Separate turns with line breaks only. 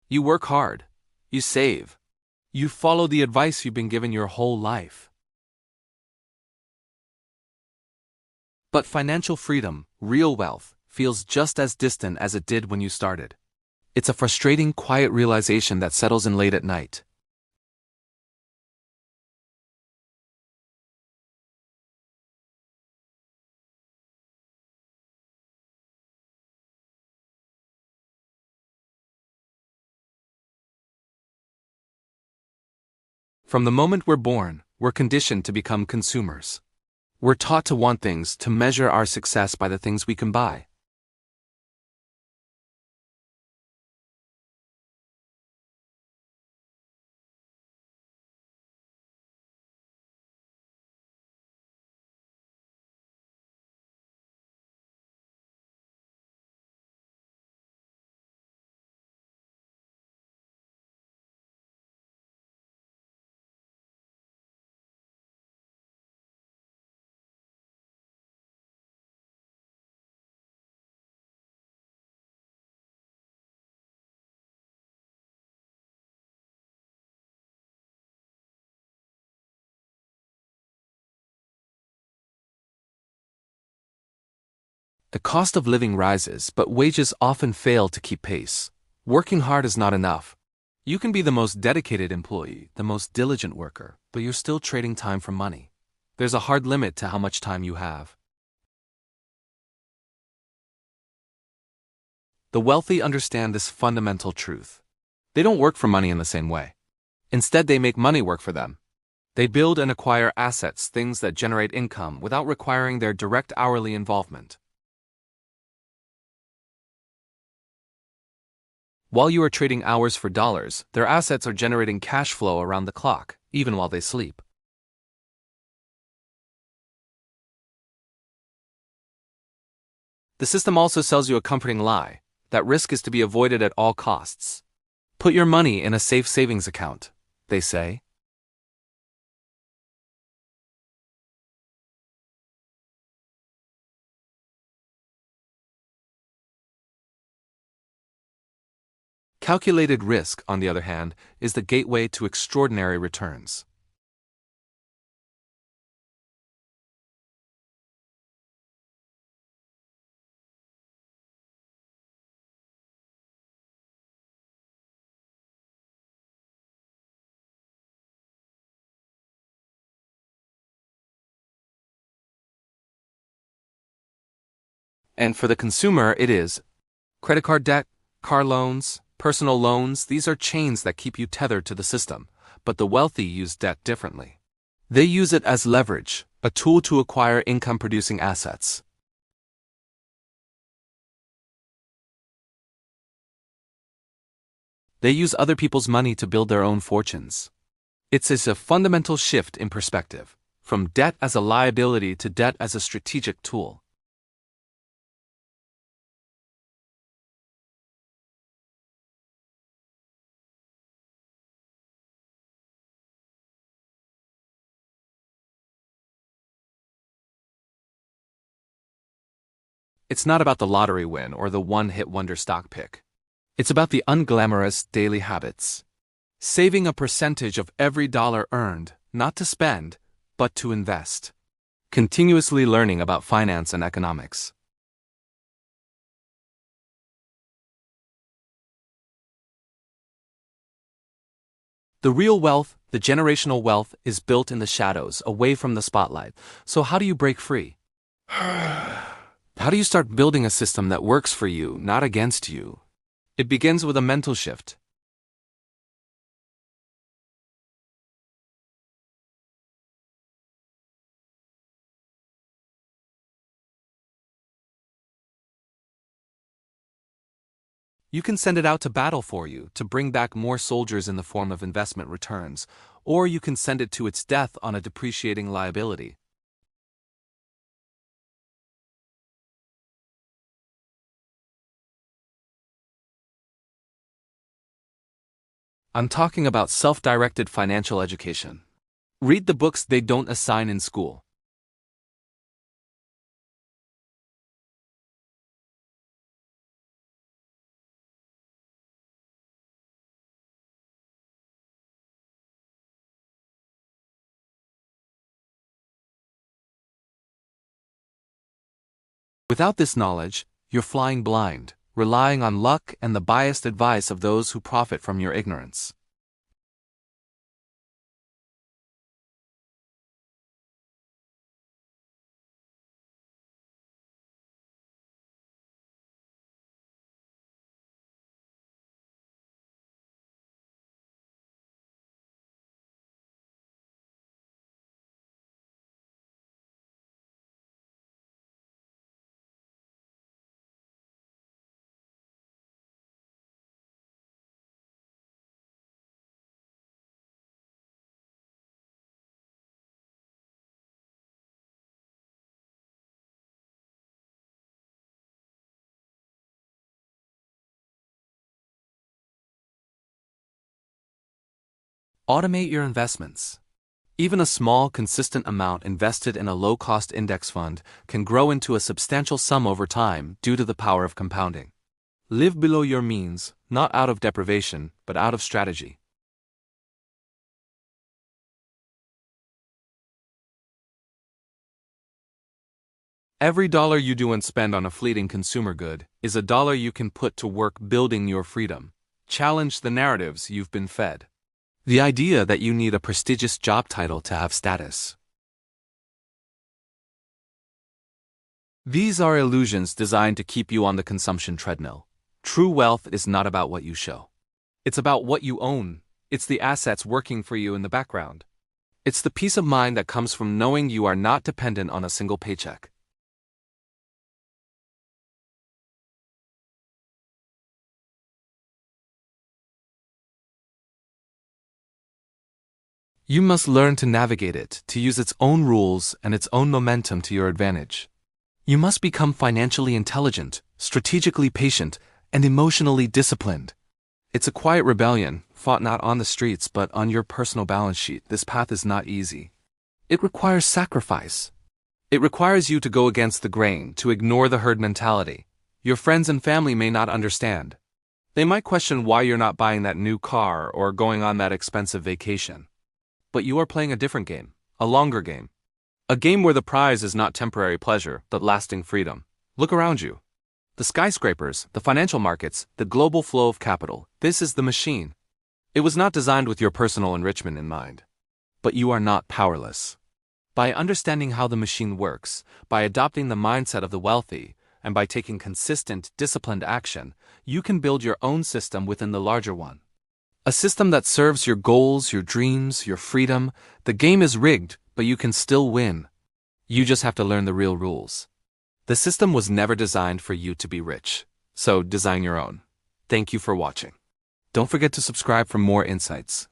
You work hard. You save. You follow the advice you've been given your whole life. But financial freedom, real wealth, feels just as distant as it did when you started. It's a frustrating, quiet realization that settles in late at night. From the moment we're born, we're conditioned to become consumers. We're taught to want things, to measure our success by the things we can buy. The cost of living rises, but wages often fail to keep pace. Working hard is not enough. You can be the most dedicated employee, the most diligent worker, but you're still trading time for money. There's a hard limit to how much time you have. The wealthy understand this fundamental truth. They don't work for money in the same way. Instead, they make money work for them. They build and acquire assets, things that generate income, without requiring their direct hourly involvement. While you are trading hours for dollars, their assets are generating cash flow around the clock, even while they sleep. The system also sells you a comforting lie, that risk is to be avoided at all costs. Put your money in a safe savings account, they say. Calculated risk, on the other hand, is the gateway to extraordinary returns. And for the consumer, it is credit card debt, car loans, personal loans. These are chains that keep you tethered to the system, but the wealthy use debt differently. They use it as leverage, a tool to acquire income-producing assets. They use other people's money to build their own fortunes. It's a fundamental shift in perspective, from debt as a liability to debt as a strategic tool. It's not about the lottery win or the one-hit wonder stock pick. It's about the unglamorous daily habits. Saving a percentage of every dollar earned, not to spend, but to invest. Continuously learning about finance and economics. The real wealth, the generational wealth, is built in the shadows, away from the spotlight. So how do you break free? How do you start building a system that works for you, not against you? It begins with a mental shift. You can send it out to battle for you, to bring back more soldiers in the form of investment returns, or you can send it to its death on a depreciating liability. I'm talking about self-directed financial education. Read the books they don't assign in school. Without this knowledge, you're flying blind, relying on luck and the biased advice of those who profit from your ignorance. Automate your investments. Even a small, consistent amount invested in a low-cost index fund can grow into a substantial sum over time due to the power of compounding. Live below your means, not out of deprivation, but out of strategy. Every dollar you do and spend on a fleeting consumer good is a dollar you can put to work building your freedom. Challenge the narratives you've been fed. The idea that you need a prestigious job title to have status. These are illusions designed to keep you on the consumption treadmill. True wealth is not about what you show. It's about what you own. It's the assets working for you in the background. It's the peace of mind that comes from knowing you are not dependent on a single paycheck. You must learn to navigate it, to use its own rules and its own momentum to your advantage. You must become financially intelligent, strategically patient, and emotionally disciplined. It's a quiet rebellion, fought not on the streets but on your personal balance sheet. This path is not easy. It requires sacrifice. It requires you to go against the grain, to ignore the herd mentality. Your friends and family may not understand. They might question why you're not buying that new car or going on that expensive vacation. But you are playing a different game, a longer game. A game where the prize is not temporary pleasure, but lasting freedom. Look around you. The skyscrapers, the financial markets, the global flow of capital. This is the machine. It was not designed with your personal enrichment in mind. But you are not powerless. By understanding how the machine works, by adopting the mindset of the wealthy, and by taking consistent, disciplined action, you can build your own system within the larger one. A system that serves your goals, your dreams, your freedom. The game is rigged, but you can still win. You just have to learn the real rules. The system was never designed for you to be rich, so design your own. Thank you for watching. Don't forget to subscribe for more insights.